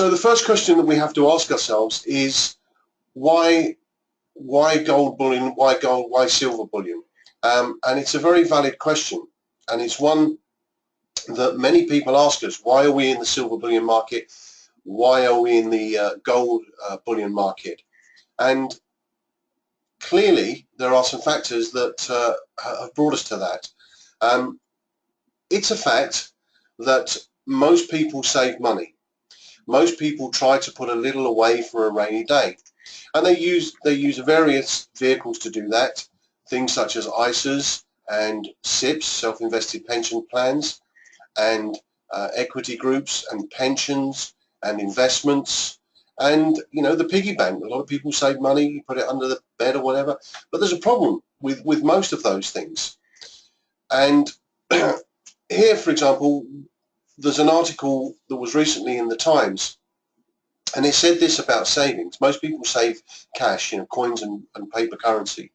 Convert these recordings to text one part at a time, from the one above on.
So the first question that we have to ask ourselves is why gold bullion, why gold, why silver bullion? And it's a very valid question, and it's one that many people ask us. Why are we in the silver bullion market? Why are we in the gold bullion market? And clearly there are some factors that have brought us to that. It's a fact that most people save money. Most people try to put a little away for a rainy day, and they use various vehicles to do that. Things such as ISAs and SIPs, self-invested pension plans, and equity groups and pensions and investments, and the piggy bank. A lot of people save money, you put it under the bed or whatever, but there's a problem with most of those things. And here, for example, there's an article that was recently in the Times, and it said this about savings. Most people save cash, coins and paper currency.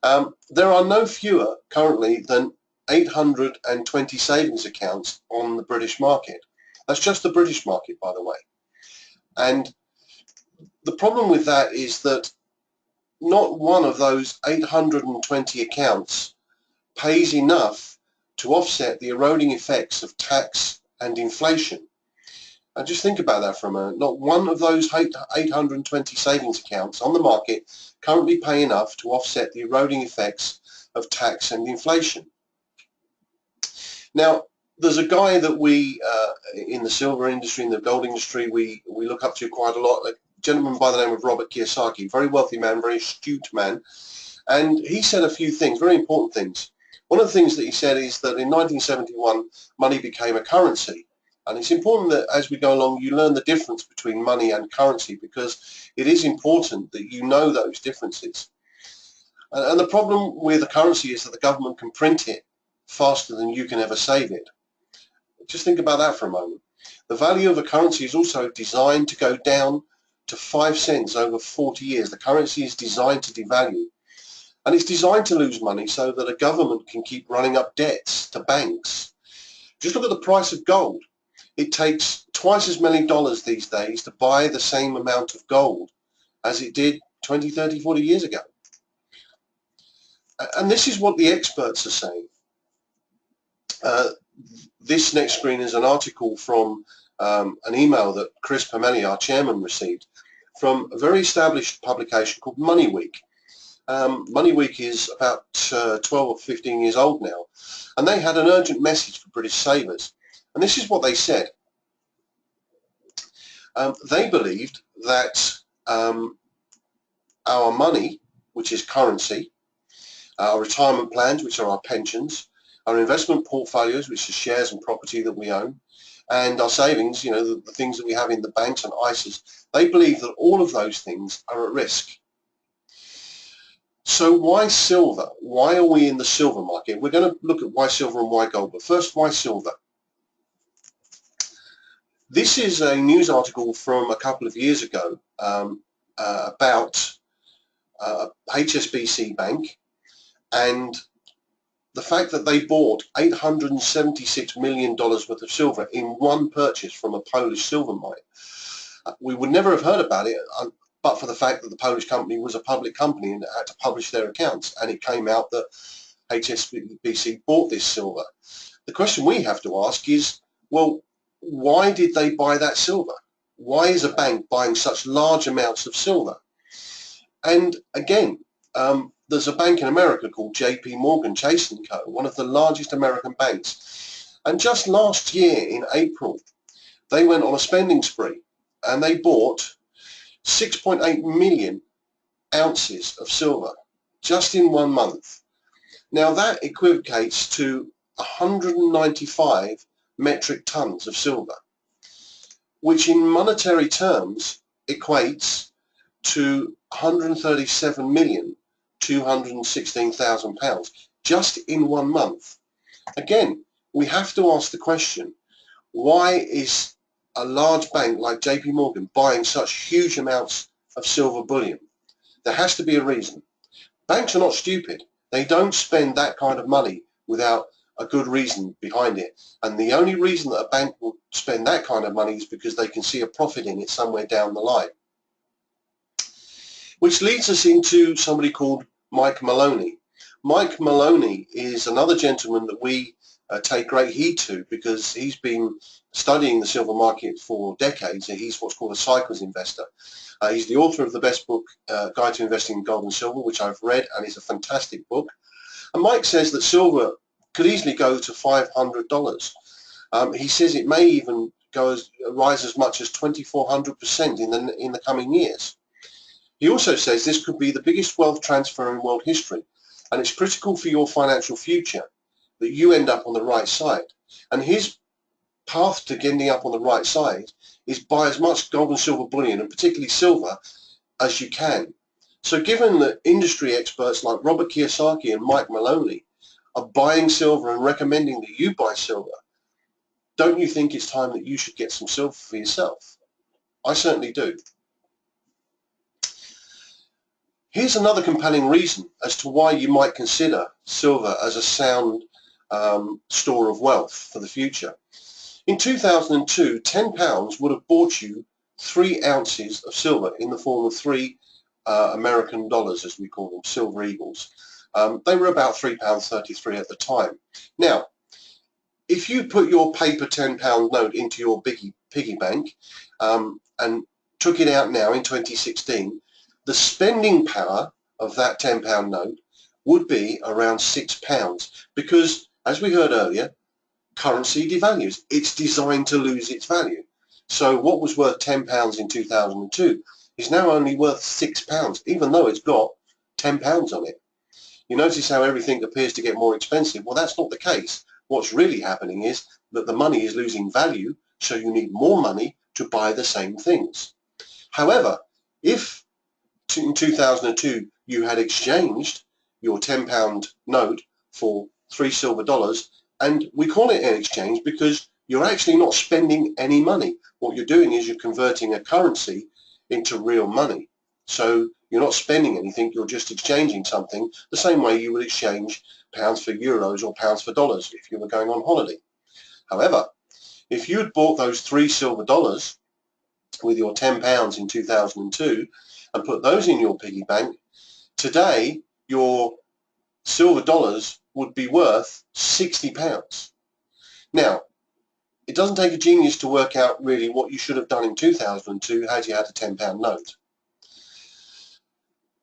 There are no fewer currently than 820 savings accounts on the British market. That's just the British market, by the way. And the problem with that is that not one of those 820 accounts pays enough to offset the eroding effects of tax and inflation. And just think about that for a moment. Not one of those 820 savings accounts on the market currently pay enough to offset the eroding effects of tax and inflation. Now, there's a guy that we, in the silver industry, in the gold industry, we look up to quite a lot, a gentleman by the name of Robert Kiyosaki, very wealthy man, very astute man. And he said a few things, very important things. One of the things that he said is that in 1971, money became a currency. And it's important that as we go along, you learn the difference between money and currency, because it is important that you know those differences. And the problem with a currency is that the government can print it faster than you can ever save it. Just think about that for a moment. The value of a currency is also designed to go down to 5 cents over 40 years. The currency is designed to devalue. And it's designed to lose money so that a government can keep running up debts to banks. Just look at the price of gold. It takes twice as many dollars these days to buy the same amount of gold as it did 20, 30, 40 years ago. And this is what the experts are saying. This next screen is an article from an email that Chris Pamelli, our chairman, received from a very established publication called Money Week. Money Week is about 12 or 15 years old now, and they had an urgent message for British savers. And this is what they said. They believed that our money, which is currency, our retirement plans, which are our pensions, our investment portfolios, which are shares and property that we own, and our savings, the things that we have in the banks and ISAs, they believe that all of those things are at risk. So why silver? Why are we in the silver market? We're going to look at why silver and why gold, but first, why silver? This is a news article from a couple of years ago about HSBC Bank and the fact that they bought $876 million worth of silver in one purchase from a Polish silver mine. We would never have heard about it but for the fact that the Polish company was a public company and had to publish their accounts, and it came out that HSBC bought this silver. The question we have to ask is, well, why did they buy that silver? Why is a bank buying such large amounts of silver? And again, there's a bank in America called JP Chase & Co., one of the largest American banks. And just last year in April, they went on a spending spree and they bought 6.8 million ounces of silver just in 1 month. Now that equivocates to 195 metric tons of silver, which in monetary terms equates to 137,216,000 pounds just in 1 month. Again, we have to ask the question, why is a large bank like JP Morgan buying such huge amounts of silver bullion? There has to be a reason. Banks are not stupid. They don't spend that kind of money without a good reason behind it. And the only reason that a bank will spend that kind of money is because they can see a profit in it somewhere down the line. Which leads us into somebody called Mike Maloney. Mike Maloney is another gentleman that we take great heed to, because he's been studying the silver market for decades, and he's what's called a cycles investor. He's the author of the best book, Guide to Investing in Gold and Silver, which I've read, and it's a fantastic book. And Mike says that silver could easily go to $500. He says it may even rise as much as 2,400% in the coming years. He also says this could be the biggest wealth transfer in world history, and it's critical for your financial future that you end up on the right side. And his path to ending up on the right side is buy as much gold and silver bullion, and particularly silver, as you can. So given that industry experts like Robert Kiyosaki and Mike Maloney are buying silver and recommending that you buy silver, don't you think it's time that you should get some silver for yourself? I certainly do. Here's another compelling reason as to why you might consider silver as a sound store of wealth for the future. In 2002, £10 would have bought you 3 ounces of silver in the form of 3 American dollars, as we call them, silver eagles. They were about £3.33 at the time. Now, if you put your paper £10 note into your piggy bank and took it out now in 2016, the spending power of that £10 note would be around £6, because, as we heard earlier, currency devalues. It's designed to lose its value. So what was worth £10 in 2002 is now only worth £6, even though it's got £10 on it. You notice how everything appears to get more expensive. Well, that's not the case. What's really happening is that the money is losing value, so you need more money to buy the same things. However, if in 2002 you had exchanged your £10 note for 3 silver dollars, and we call it an exchange because you're actually not spending any money. What you're doing is you're converting a currency into real money. So you're not spending anything, you're just exchanging something the same way you would exchange pounds for euros or pounds for dollars if you were going on holiday. However, if you'd bought those 3 silver dollars with your £10 in 2002 and put those in your piggy bank, today your silver dollars would be worth £60. Now, it doesn't take a genius to work out really what you should have done in 2002 had you had a £10 note.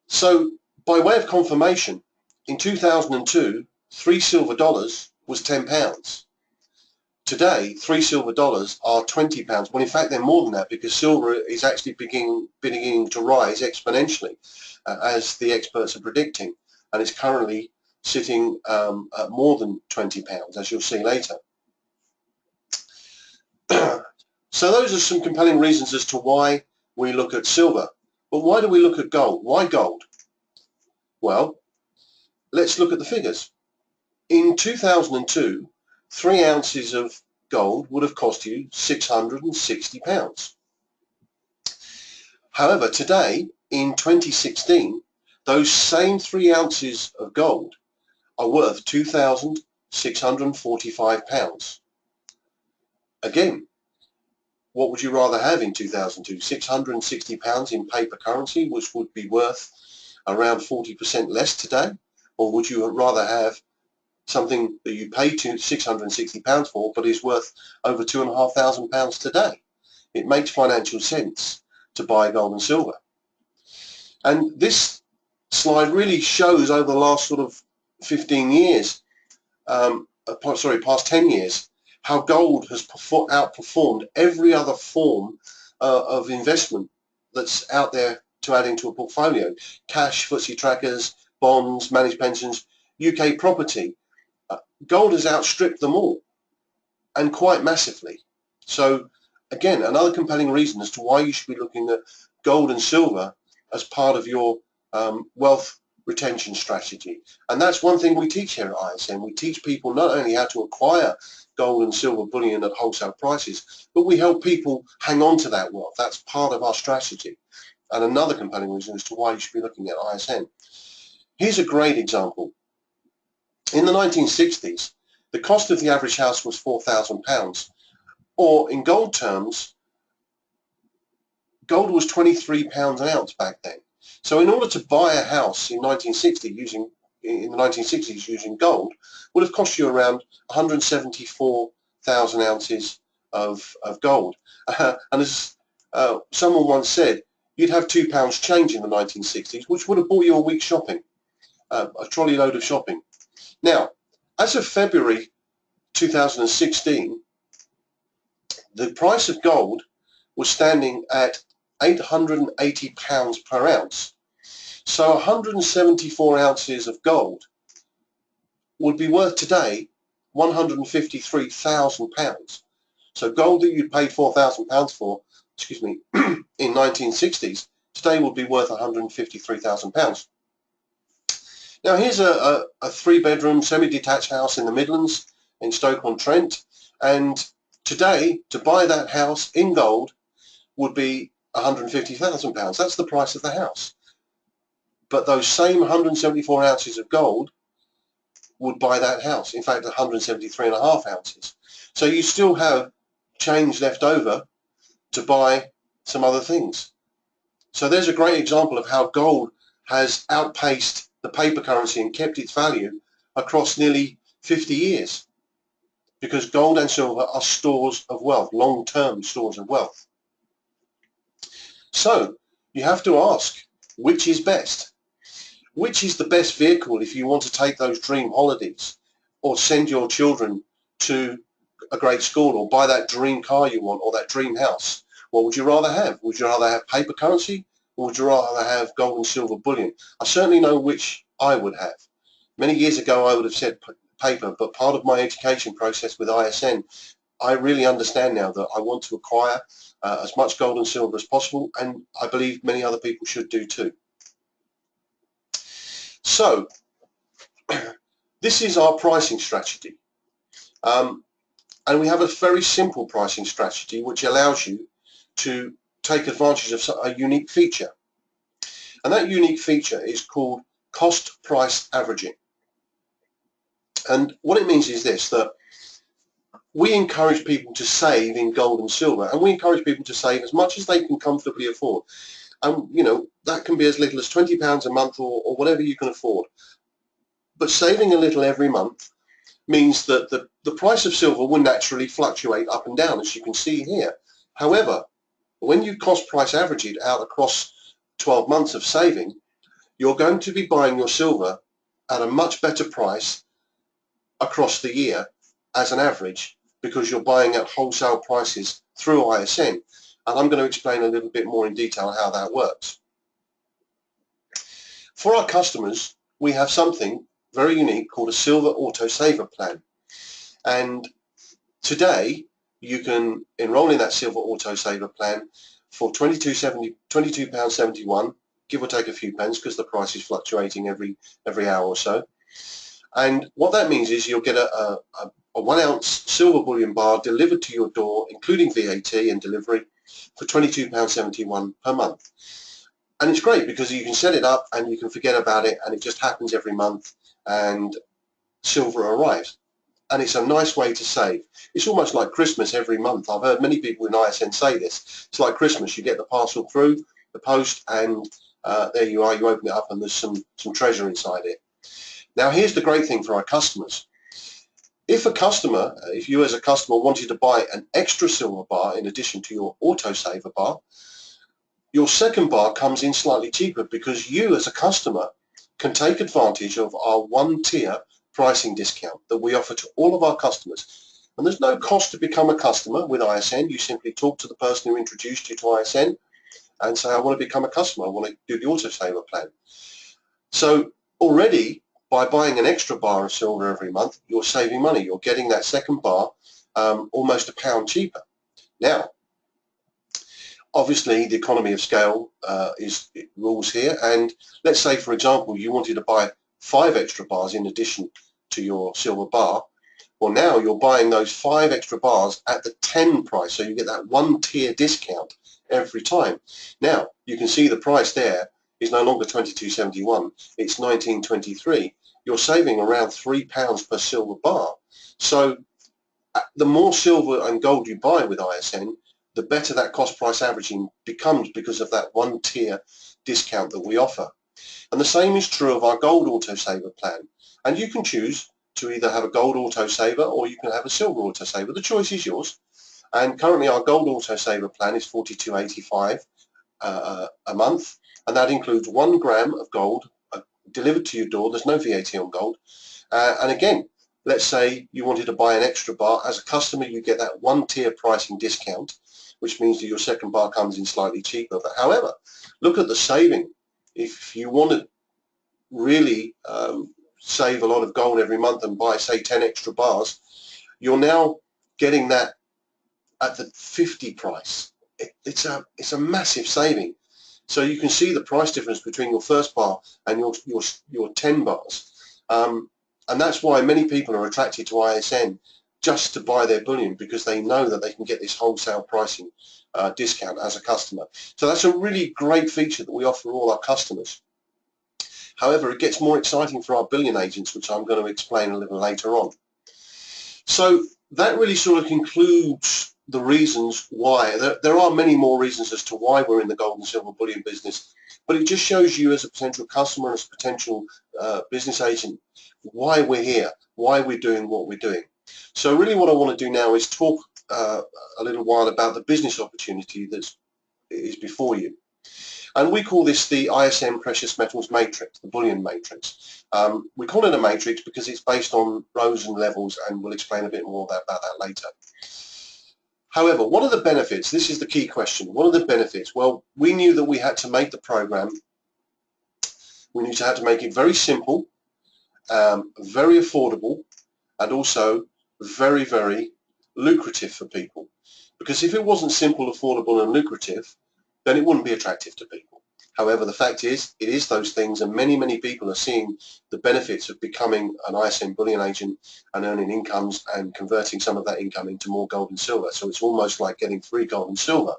So, by way of confirmation, in 2002, 3 silver dollars was £10. Today, 3 silver dollars are £20. Well, in fact, they're more than that, because silver is actually beginning to rise exponentially, as the experts are predicting, and it's currently sitting at more than £20, as you'll see later. So those are some compelling reasons as to why we look at silver. But why do we look at gold? Why gold? Well, let's look at the figures. In 2002, 3 ounces of gold would have cost you £660. However, today, in 2016, those same 3 ounces of gold are worth £2,645. Again, what would you rather have in 2002? £660 in paper currency, which would be worth around 40% less today? Or would you rather have something that you paid £660 for but is worth over £2,500 today? It makes financial sense to buy gold and silver. And this slide really shows over the last sort of 15 years, past 10 years, how gold has outperformed every other form of investment that's out there to add into a portfolio. Cash, FTSE trackers, bonds, managed pensions, UK property. Gold has outstripped them all, and quite massively. So again, another compelling reason as to why you should be looking at gold and silver as part of your wealth retention strategy. And that's one thing we teach here at ISN. We teach people not only how to acquire gold and silver bullion at wholesale prices, but we help people hang on to that wealth. That's part of our strategy. And another compelling reason as to why you should be looking at ISN. Here's a great example. In the 1960s, the cost of the average house was £4,000, Or in gold terms, gold was £23 an ounce back then. So in order to buy a house in the 1960s using gold would have cost you around 174,000 ounces of gold. And as someone once said, you'd have £2 change in the 1960s, which would have bought you a week's shopping, a trolley load of shopping. Now, as of February 2016, the price of gold was standing at £880 per ounce. So 174 ounces of gold would be worth today £153,000. So gold that you paid £4,000 for, excuse me, in 1960s, today would be worth £153,000. Now here's a 3-bedroom semi-detached house in the Midlands in Stoke-on-Trent, and today to buy that house in gold would be £150,000. That's the price of the house. But those same 174 ounces of gold would buy that house. In fact, 173.5 ounces. So you still have change left over to buy some other things. So there's a great example of how gold has outpaced the paper currency and kept its value across nearly 50 years. Because gold and silver are stores of wealth, long-term stores of wealth. So you have to ask, which is best? Which is the best vehicle if you want to take those dream holidays or send your children to a great school or buy that dream car you want or that dream house? What would you rather have? Would you rather have paper currency or would you rather have gold and silver bullion? I certainly know which I would have. Many years ago I would have said paper, but part of my education process with ISN, I really understand now that I want to acquire as much gold and silver as possible, and I believe many other people should do too. So this is our pricing strategy, and we have a very simple pricing strategy which allows you to take advantage of a unique feature, and that unique feature is called cost price averaging. And what it means is this, that we encourage people to save in gold and silver, and we encourage people to save as much as they can comfortably afford. And you know, that can be as little as £20 a month or whatever you can afford. But saving a little every month means that the price of silver will naturally fluctuate up and down, as you can see here. However, when you cost price average it out across 12 months of saving, you're going to be buying your silver at a much better price across the year as an average, because you're buying at wholesale prices through ISN. And I'm going to explain a little bit more in detail how that works. For our customers, we have something very unique called a Silver Auto Saver plan. And today you can enroll in that Silver Auto Saver plan for £22.71, give or take a few pence, because the price is fluctuating every hour or so. And what that means is you'll get a 1 ounce silver bullion bar delivered to your door, including VAT and delivery, for £22.71 per month. And it's great because you can set it up and you can forget about it, and it just happens every month and silver arrives. And it's a nice way to save. It's almost like Christmas every month. I've heard many people in ISN say this. It's like Christmas. You get the parcel through the post, and there you are. You open it up and there's some treasure inside it. Now here's the great thing for our customers. If you as a customer wanted to buy an extra silver bar in addition to your auto saver bar, your second bar comes in slightly cheaper, because you as a customer can take advantage of our 1-tier pricing discount that we offer to all of our customers. And there's no cost to become a customer with ISN. You simply talk to the person who introduced you to ISN and say, I want to become a customer, I want to do the auto saver plan. So already, by buying an extra bar of silver every month, you're saving money. You're getting that second bar almost £1 cheaper. Now, obviously, the economy of scale rules here. And let's say, for example, you wanted to buy 5 extra bars in addition to your silver bar. Well, now you're buying those 5 extra bars at the 10 price, so you get that 1-tier discount every time. Now, you can see the price there is no longer £22.71, it's £19.23. You're saving around £3 per silver bar. So The more silver and gold you buy with ISN, the better that cost price averaging becomes because of that one tier discount that we offer. And the same is true of our gold autosaver plan. And you can choose to either have a gold autosaver or you can have a silver autosaver. The choice is yours. And currently our gold autosaver plan is $42.85 a month, and that includes 1 gram of gold delivered to your door. There's no VAT on gold. And again, let's say you wanted to buy an extra bar. As a customer, you get that one tier pricing discount, which means that your second bar comes in slightly cheaper. But however, look at the saving. If you want to really save a lot of gold every month and buy, say, 10 extra bars, you're now getting that at the 50 price. It's a massive saving. So you can see the price difference between your first bar and your 10 bars. And that's why many people are attracted to ISN just to buy their bullion, because they know that they can get this wholesale pricing discount as a customer. So that's a really great feature that we offer all our customers. However, it gets more exciting for our bullion agents, which I'm going to explain a little later on. So that really sort of concludes the reasons why. There are many more reasons as to why we're in the gold and silver bullion business, but it just shows you as a potential customer, as a potential business agent, why we're here, why we're doing what we're doing. So really what I want to do now is talk a little while about the business opportunity that is before you. And we call this the ISN Precious Metals Matrix, the Bullion Matrix. We call it a matrix because it's based on rows and levels, and we'll explain a bit more about that later. However, what are the benefits? This is the key question. What are the benefits? Well, we knew that we had to make the program, we knew to have to make it very simple, very affordable, and also very, very lucrative for people. Because if it wasn't simple, affordable, and lucrative, then it wouldn't be attractive to people. However, the fact is, it is those things, and many, many people are seeing the benefits of becoming an ISN Bullion Agent and earning incomes and converting some of that income into more gold and silver. So it's almost like getting free gold and silver.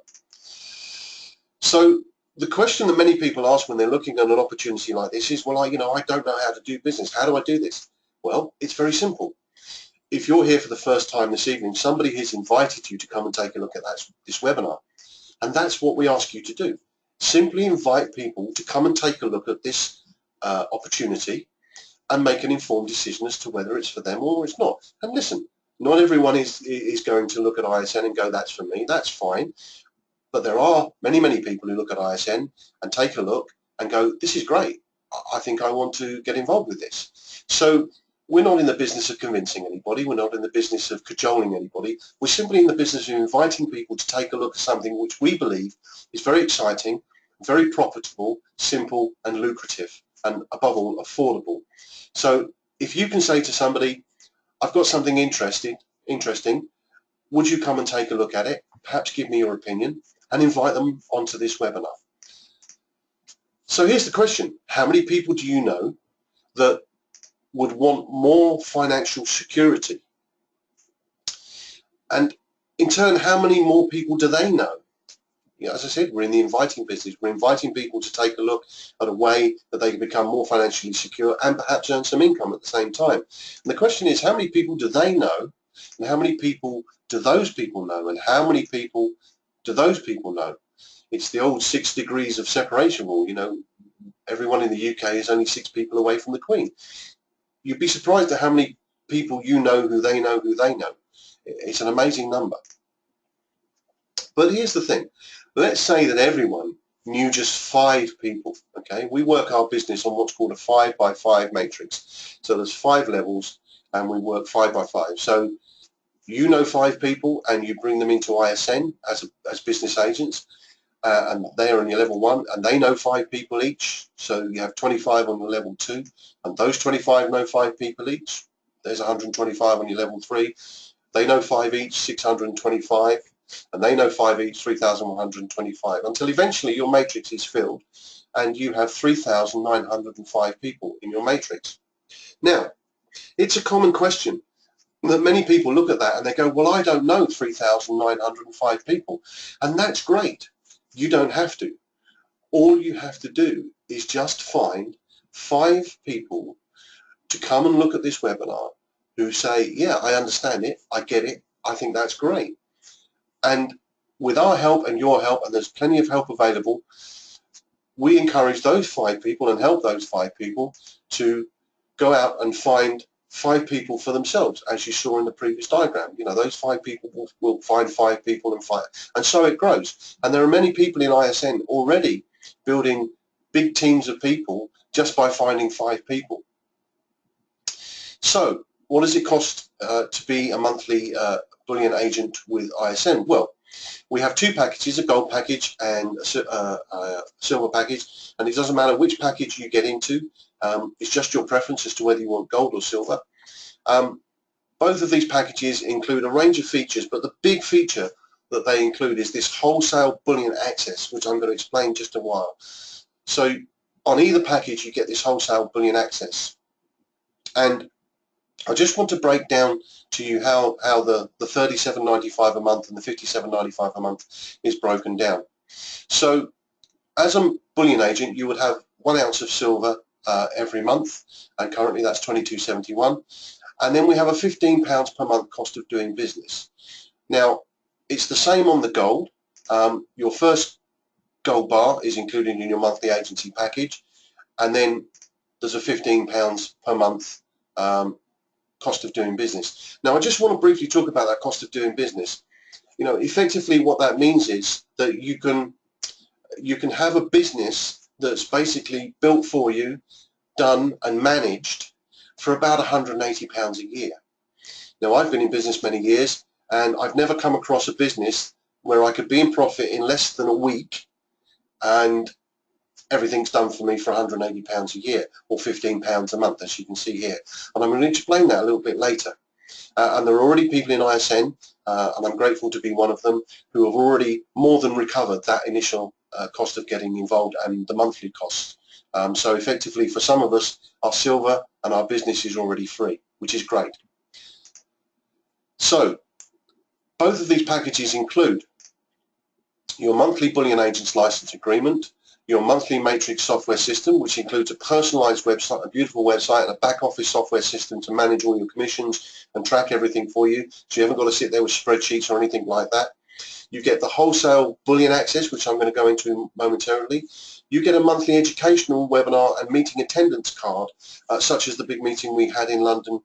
So the question that many people ask when they're looking at an opportunity like this is, well, I don't know how to do business. How do I do this? Well, it's very simple. If you're here for the first time this evening, somebody has invited you to come and take a look at this webinar. And that's what we ask you to do. Simply invite people to come and take a look at this opportunity and make an informed decision as to whether it's for them or it's not. And listen, not everyone is going to look at ISN and go, that's for me, that's fine. But there are many, many people who look at ISN and take a look and go, this is great. I think I want to get involved with this. So we're not in the business of convincing anybody. We're not in the business of cajoling anybody. We're simply in the business of inviting people to take a look at something which we believe is very exciting, very profitable, simple, and lucrative, and above all, affordable. So if you can say to somebody, I've got something interesting, would you come and take a look at it? Perhaps give me your opinion, and invite them onto this webinar. So here's the question. How many people do you know that would want more financial security? And in turn, how many more people do they know? As I said, we're in the inviting business. We're inviting people to take a look at a way that they can become more financially secure and perhaps earn some income at the same time. And the question is, how many people do they know? And how many people do those people know? And how many people do those people know? It's the old 6 degrees of separation rule. Everyone in the UK is only 6 people away from the Queen. You'd be surprised at how many people you know who they know who they know. It's an amazing number. But here's the thing. Let's say that everyone knew just 5 people, okay? We work our business on what's called a 5 by 5 matrix. So there's 5 levels and we work 5 by 5. So you know 5 people and you bring them into ISN as business agents. And they are in your level 1 and they know 5 people each, so you have 25 on your level 2, and those 25 know 5 people each. There's 125 on your level 3. They know 5 each, 625, and they know 5 each, 3,125, until eventually your matrix is filled and you have 3,905 people in your matrix. Now, it's a common question that many people look at that and they go, well, I don't know 3,905 people, and that's great. You don't have to. All you have to do is just find 5 people to come and look at this webinar who say, yeah, I understand it, I get it, I think that's great. And with our help and your help, and there's plenty of help available, we encourage those 5 people and help those 5 people to go out and find 5 people for themselves, as you saw in the previous diagram. You know, those 5 people will find 5 people and so it grows. And there are many people in ISN already building big teams of people just by finding 5 people. So what does it cost to be a monthly bullion agent with ISN? Well, we have 2 packages, a gold package and a silver package, and it doesn't matter which package you get into. It's just your preference as to whether you want gold or silver. Both of these packages include a range of features, but the big feature that they include is this wholesale bullion access, which I'm going to explain in just a while. So on either package you get this wholesale bullion access, and I just want to break down to you how the $37.95 a month and the $57.95 a month is broken down. So as a bullion agent, you would have 1 ounce of silver every month, and currently that's $22.71, and then we have a £15 per month cost of doing business. Now it's the same on the gold. Your first gold bar is included in your monthly agency package, and then there's a £15 per month cost of doing business. Now I just want to briefly talk about that cost of doing business. You know, effectively what that means is that you can have a business that's basically built for you, done and managed for about £180 a year. Now I've been in business many years, and I've never come across a business where I could be in profit in less than a week and everything's done for me for £180 a year, or £15 a month, as you can see here. And I'm going to explain that a little bit later. And there are already people in ISN, and I'm grateful to be one of them, who have already more than recovered that initial cost of getting involved and the monthly cost. So effectively for some of us, our silver and our business is already free, which is great. So both of these packages include your monthly bullion agent's license agreement, your monthly matrix software system, which includes a personalized website, a beautiful website, and a back office software system to manage all your commissions and track everything for you, so you haven't got to sit there with spreadsheets or anything like that. You get the wholesale bullion access, which I'm going to go into momentarily. You get a monthly educational webinar and meeting attendance card, such as the big meeting we had in London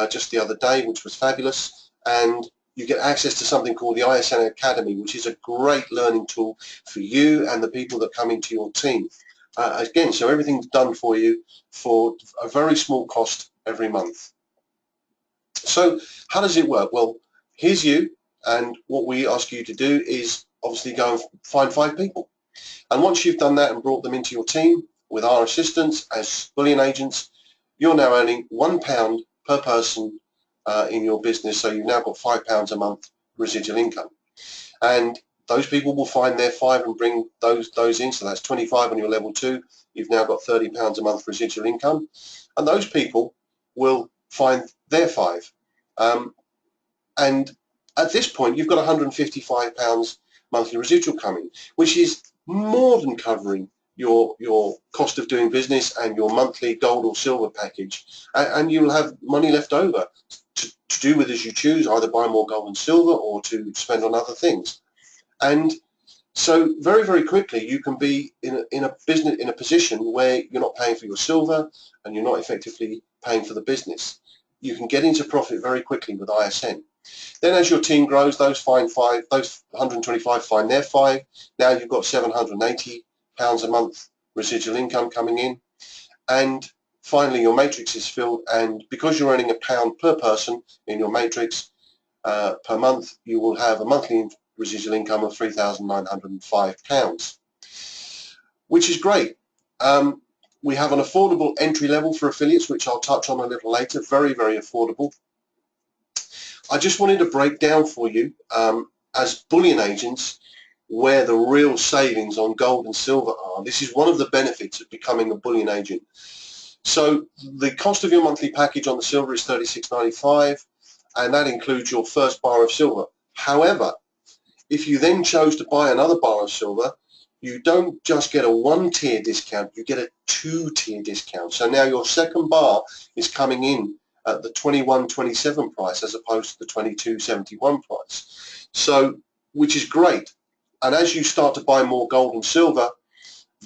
just the other day, which was fabulous. And you get access to something called the ISN Academy, which is a great learning tool for you and the people that come into your team. Again, so everything's done for you for a very small cost every month. So how does it work? Well, here's you, and what we ask you to do is obviously go and find 5 people. And once you've done that and brought them into your team with our assistance as bullion agents, you're now earning £1 per person in your business, so you've now got £5 a month residual income. And those people will find their 5 and bring those in, so that's 25 on your level 2. You've now got £30 a month residual income, and those people will find their 5. And at this point you've got £155 monthly residual coming, which is more than covering your cost of doing business and your monthly gold or silver package, and you'll have money left over to do with as you choose, either buy more gold and silver or to spend on other things. And so very, very quickly you can be in a position where you're not paying for your silver and you're not effectively paying for the business. You can get into profit very quickly with ISN. Then as your team grows, those 125 find their 5. Now you've got £780 a month residual income coming in, and finally your matrix is filled, and because you're earning £1 per person in your matrix per month, you will have a monthly residual income of £3,905, which is great. We have an affordable entry level for affiliates, which I'll touch on a little later. Very, very affordable. I just wanted to break down for you as bullion agents where the real savings on gold and silver are. This is one of the benefits of becoming a bullion agent. So the cost of your monthly package on the silver is $36.95, and that includes your first bar of silver. However, if you then chose to buy another bar of silver, you don't just get a 1-tier discount, you get a 2-tier discount. So now your second bar is coming in at the 21.27 price as opposed to the 22.71 price. So, which is great. And as you start to buy more gold and silver,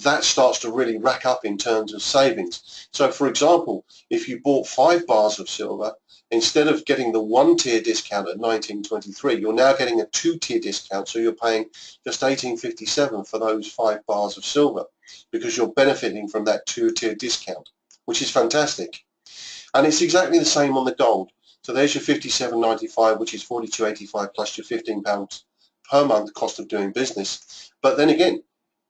that starts to really rack up in terms of savings. So for example, if you bought 5 bars of silver, instead of getting the 1-tier discount at 19.23, you're now getting a 2-tier discount, so you're paying just 18.57 for those 5 bars of silver, because you're benefiting from that 2-tier discount, which is fantastic. And it's exactly the same on the gold. So there's your 57.95, which is 42.85 plus your £15 per month cost of doing business. But then again,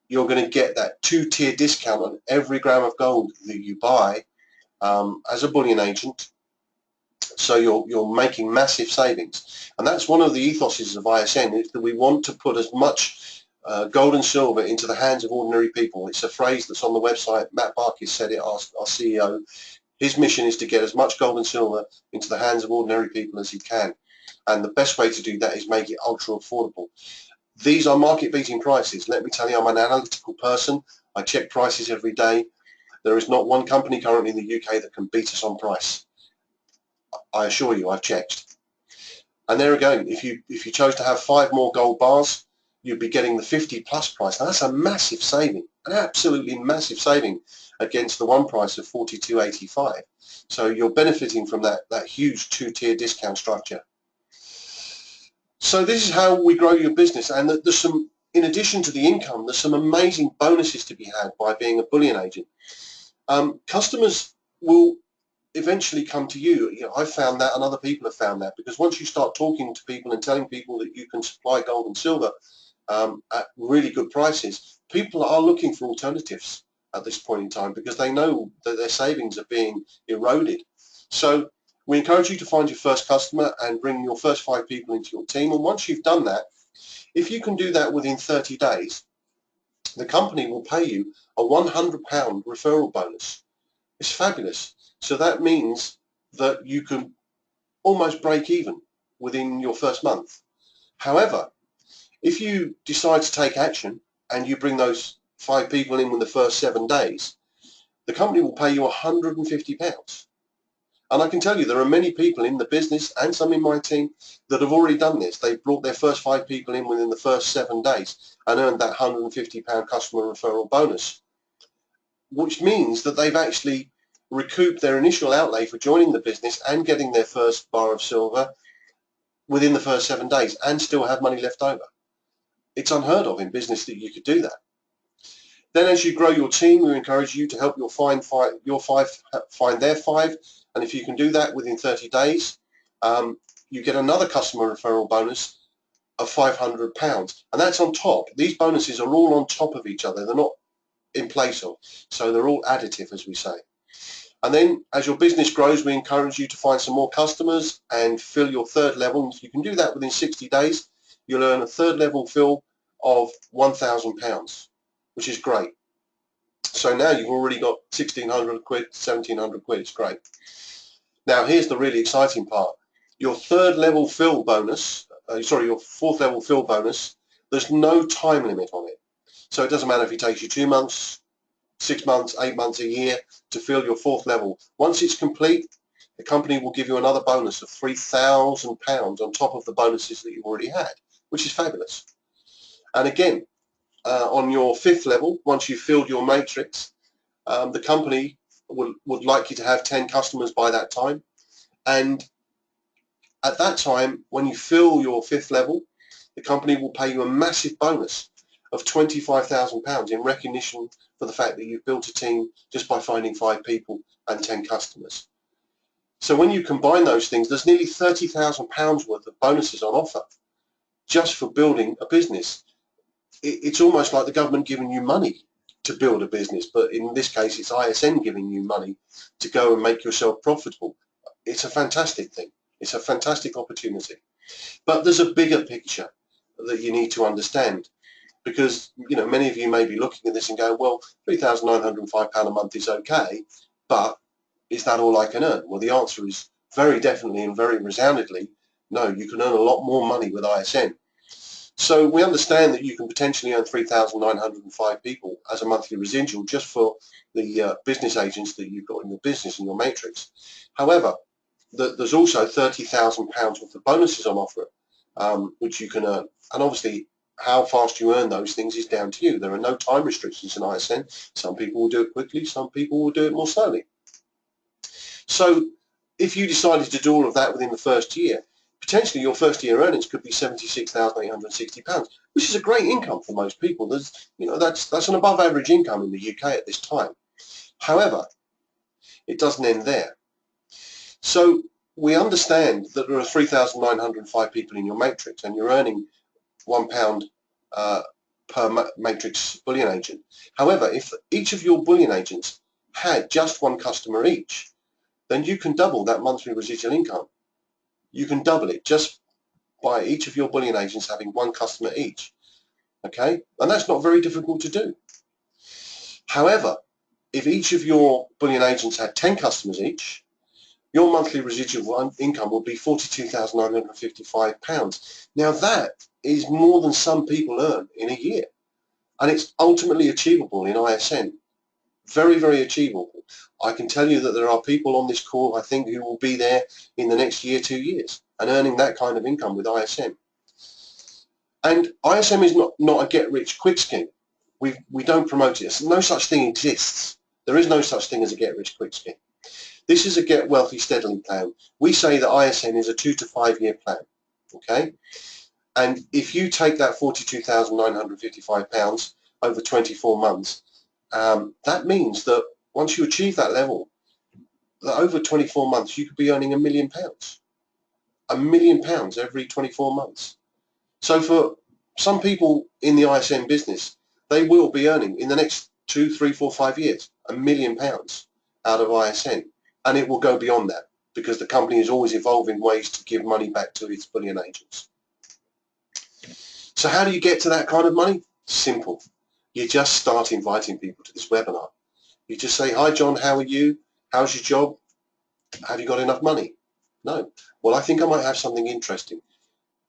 you're going to get that 2-tier discount on every gram of gold that you buy as a bullion agent. So you're making massive savings, and that's one of the ethoses of ISN, is that we want to put as much gold and silver into the hands of ordinary people. It's a phrase that's on the website. Matt Barkis said it, our CEO. His mission is to get as much gold and silver into the hands of ordinary people as he can, and the best way to do that is make it ultra affordable. These are market-beating prices. Let me tell you, I'm an analytical person. I check prices every day. There is not one company currently in the UK that can beat us on price. I assure you, I've checked. And there we go. If you chose to have 5 more gold bars, you'd be getting the 50 plus price. Now that's a massive saving, an absolutely massive saving against the one price of 42.85. So you're benefiting from that huge 2-tier discount structure. So this is how we grow your business, and there's some, in addition to the income, there's some amazing bonuses to be had by being a bullion agent. Customers will eventually come to you. You know, I've found that, and other people have found that, because once you start talking to people and telling people that you can supply gold and silver at really good prices, people are looking for alternatives at this point in time, because they know that their savings are being eroded. So we encourage you to find your first customer and bring your first 5 people into your team. And once you've done that, if you can do that within 30 days, the company will pay you a £100 referral bonus. It's fabulous. So that means that you can almost break even within your first month. However, if you decide to take action and you bring those 5 people in the first 7 days, the company will pay you £150. And I can tell you, there are many people in the business, and some in my team, that have already done this. They've brought their first 5 people in within the first 7 days and earned that £150 customer referral bonus, which means that they've actually recouped their initial outlay for joining the business and getting their first bar of silver within the first 7 days and still have money left over. It's unheard of in business that you could do that. Then as you grow your team, we encourage you to help your 5 find their 5, and if you can do that within 30 days, you get another customer referral bonus of £500, and that's on top. These bonuses are all on top of each other. They're not in place of, so they're all additive, as we say. And then as your business grows, we encourage you to find some more customers and fill your 3rd level. And if you can do that within 60 days, you'll earn a 3rd level fill of £1,000, which is great. So now you've already got 1,600 quid, 1,700 quid. It's great. Now here's the really exciting part. Your 3rd level fill bonus, your 4th level fill bonus, there's no time limit on it. So it doesn't matter if it takes you 2 months, 6 months, 8 months, a year to fill your 4th level. Once it's complete, the company will give you another bonus of £3,000 on top of the bonuses that you've already had, which is fabulous. And again, on your 5th level, once you've filled your matrix, the company would like you to have 10 customers by that time. And at that time, when you fill your 5th level, the company will pay you a massive bonus of £25,000 in recognition for the fact that you've built a team just by finding 5 people and 10 customers. So when you combine those things, there's nearly £30,000 worth of bonuses on offer just for building a business. It's almost like the government giving you money to build a business, but in this case it's ISN giving you money to go and make yourself profitable. It's a fantastic thing. It's a fantastic opportunity. But there's a bigger picture that you need to understand, because many of you may be looking at this and going, well, £3,905 a month is okay, but is that all I can earn? Well, the answer is very definitely and very resoundingly no. You can earn a lot more money with ISN. So we understand that you can potentially earn 3,905 people as a monthly residual just for the business agents that you've got in your business and your matrix. However, there's also £30,000 worth of bonuses on offer, which you can earn. And obviously, how fast you earn those things is down to you. There are no time restrictions in ISN. Some people will do it quickly, some people will do it more slowly. So if you decided to do all of that within the first year, potentially your first year earnings could be £76,860, which is a great income for most people. That's an above average income in the UK at this time. However, it doesn't end there. So we understand that there are 3,905 people in your matrix, and you're earning £1 per matrix bullion agent. However, if each of your bullion agents had just one customer each, then you can double that monthly residual income. You can double it just by each of your bullion agents having one customer each. Okay, and that's not very difficult to do. However, if each of your bullion agents had 10 customers each, your monthly residual income would be £42,955. Now that is more than some people earn in a year, and it's ultimately achievable in ISN. Very, very achievable. I can tell you that there are people on this call, I think, who will be there in the next year, 2 years, and earning that kind of income with ISN. And ISN is not a get-rich-quick scheme. We don't promote it. No such thing exists. There is no such thing as a get-rich-quick scheme. This is a get wealthy steadily plan. We say that ISN is a 2 to 5 year plan. Okay, and if you take that £42,955 over 24 months, that means that once you achieve that level, that over 24 months you could be earning £1 million. £1 million every 24 months. So for some people in the ISN business, they will be earning in the next 2, 3, 4, 5 years £1 million out of ISN, and it will go beyond that because the company is always evolving ways to give money back to its bullion agents. So how do you get to that kind of money? Simple. You just start inviting people to this webinar. You just say, hi John, how are you? How's your job? Have you got enough money? No. Well, I think I might have something interesting.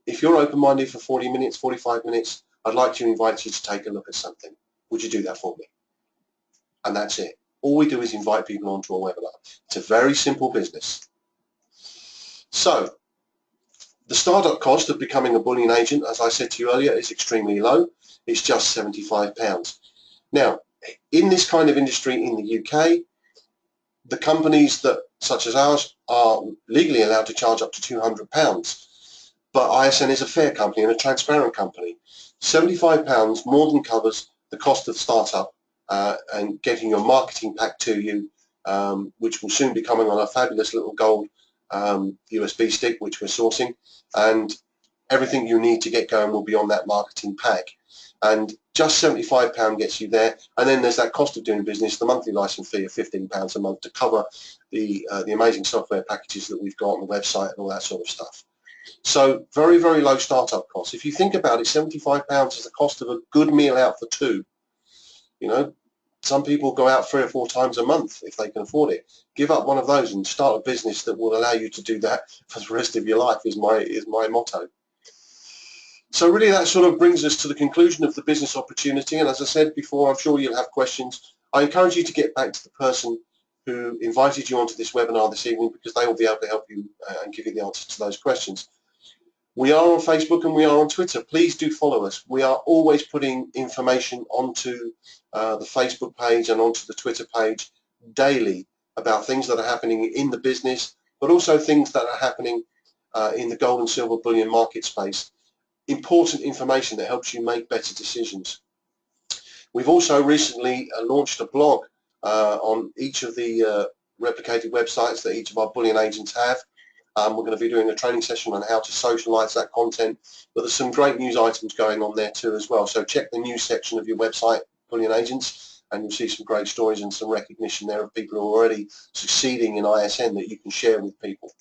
If you're open-minded for 40 minutes, 45 minutes, I'd like to invite you to take a look at something. Would you do that for me? And that's it. All we do is invite people onto a webinar. It's a very simple business. So, the startup cost of becoming a bullion agent, as I said to you earlier, is extremely low. It's just £75. Now, in this kind of industry in the UK, the companies that, such as ours, are legally allowed to charge up to £200. But ISN is a fair company and a transparent company. £75 more than covers the cost of startup and getting your marketing pack to you, which will soon be coming on a fabulous little gold USB stick, which we're sourcing, and everything you need to get going will be on that marketing pack. And just £75 gets you there, and then there's that cost of doing business, the monthly license fee of £15 a month to cover the amazing software packages that we've got on the website and all that sort of stuff. So very, very low startup costs. If you think about it, £75 is the cost of a good meal out for two. You know, some people go out 3 or 4 times a month if they can afford it. Give up one of those and start a business that will allow you to do that for the rest of your life is my motto. So really that sort of brings us to the conclusion of the business opportunity, and as I said before, I'm sure you'll have questions. I encourage you to get back to the person who invited you onto this webinar this evening, because they will be able to help you and give you the answers to those questions. We are on Facebook and we are on Twitter. Please do follow us. We are always putting information onto the Facebook page and onto the Twitter page daily about things that are happening in the business, but also things that are happening in the gold and silver bullion market space. Important information that helps you make better decisions. We've also recently launched a blog on each of the replicated websites that each of our bullion agents have. We're going to be doing a training session on how to socialize that content, but there's some great news items going on there too as well. So check the news section of your website, Bullion Agents, and you'll see some great stories and some recognition there of people who are already succeeding in ISN that you can share with people.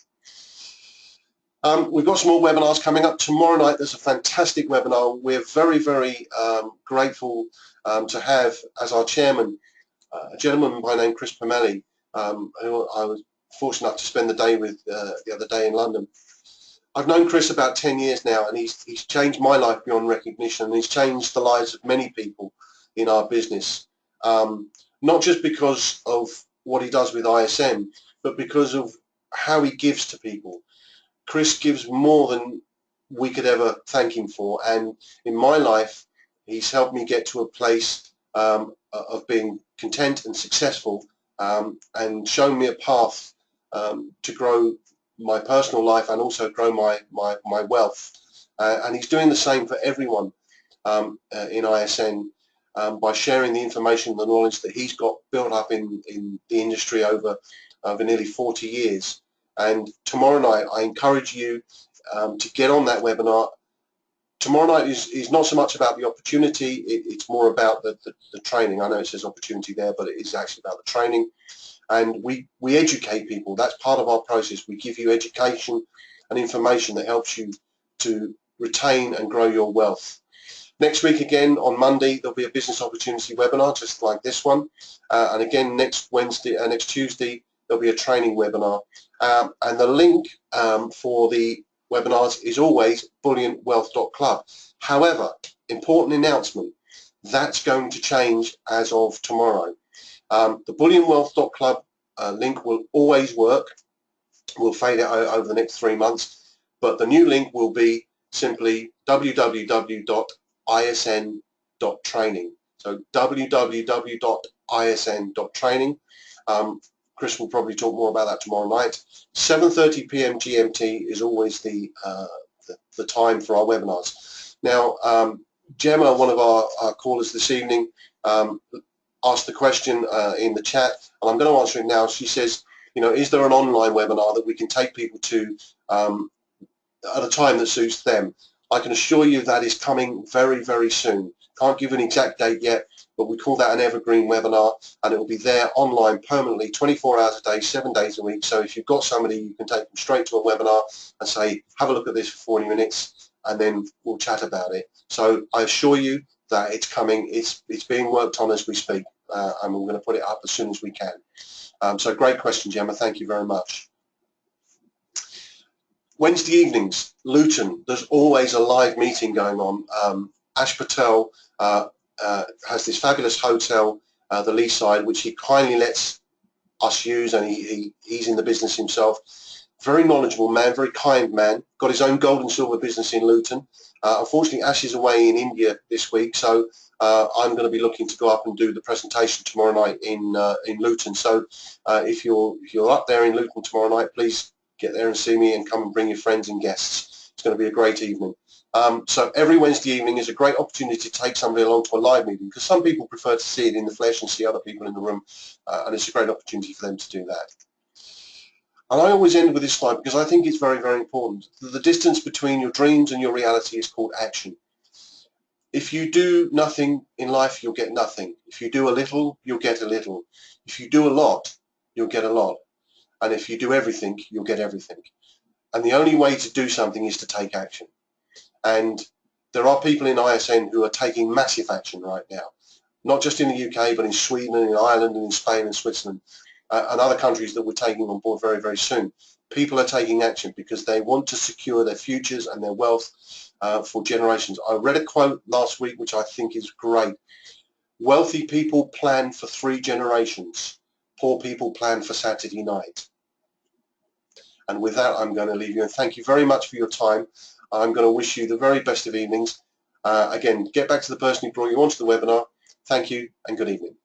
We've got some more webinars coming up. Tomorrow night there's a fantastic webinar. We're very, very grateful to have as our chairman a gentleman by name Chris Pomelli, who I was fortunate enough to spend the day with the other day in London. I've known Chris about 10 years now, and he's changed my life beyond recognition, and he's changed the lives of many people in our business, not just because of what he does with ISN, but because of how he gives to people. Chris gives more than we could ever thank him for, and in my life he's helped me get to a place of being content and successful, and shown me a path to grow my personal life and also grow my wealth. And he's doing the same for everyone in ISN, by sharing the information, the knowledge that he's got built up in the industry over nearly 40 years. And tomorrow night I encourage you to get on that webinar. Tomorrow night is not so much about the opportunity, it's more about the training. I know it says opportunity there, but it is actually about the training. And we educate people. That's part of our process. We give you education and information that helps you to retain and grow your wealth. Next week again on Monday there'll be a business opportunity webinar just like this one, and again next Tuesday there'll be a training webinar, and the link for the webinars is always bullionwealth.club. However, important announcement, that's going to change as of tomorrow. The bullionwealth.club link will always work. We'll fade it over the next 3 months, but the new link will be simply www.isn.training. So www.isn.training. Chris will probably talk more about that tomorrow night. 7:30 p.m. GMT is always the time for our webinars. Now, Gemma, one of our callers this evening, asked the question in the chat, and I'm going to answer it now. She says, you know, is there an online webinar that we can take people to at a time that suits them? I can assure you that is coming very, very soon. Can't give an exact date yet, but we call that an evergreen webinar, and it will be there online permanently, 24 hours a day, 7 days a week. So if you've got somebody, you can take them straight to a webinar and say, have a look at this for 40 minutes, and then we'll chat about it. So I assure you that it's coming. It's being worked on as we speak, and we're going to put it up as soon as we can. So great question, Gemma. Thank you very much. Wednesday evenings, Luton, there's always a live meeting going on. Ash Patel has this fabulous hotel, the Lee Side, which he kindly lets us use, and he's in the business himself. Very knowledgeable man, very kind man, got his own gold and silver business in Luton. Unfortunately, Ash is away in India this week, so I'm going to be looking to go up and do the presentation tomorrow night in Luton. So if you're up there in Luton tomorrow night, please get there and see me, and come and bring your friends and guests. It's going to be a great evening. So every Wednesday evening is a great opportunity to take somebody along to a live meeting, because some people prefer to see it in the flesh and see other people in the room, and it's a great opportunity for them to do that. And I always end with this slide because I think it's very, very important. The distance between your dreams and your reality is called action. If you do nothing in life, you'll get nothing. If you do a little, you'll get a little. If you do a lot, you'll get a lot. And if you do everything, you'll get everything. And the only way to do something is to take action. And there are people in ISN who are taking massive action right now, not just in the UK, but in Sweden and in Ireland and in Spain and Switzerland and other countries that we're taking on board very, very soon. People are taking action because they want to secure their futures and their wealth for generations. I read a quote last week which I think is great. Wealthy people plan for 3 generations. Poor people plan for Saturday night. And with that, I'm going to leave you, and thank you very much for your time. I'm going to wish you the very best of evenings. Again, get back to the person who brought you onto the webinar. Thank you and good evening.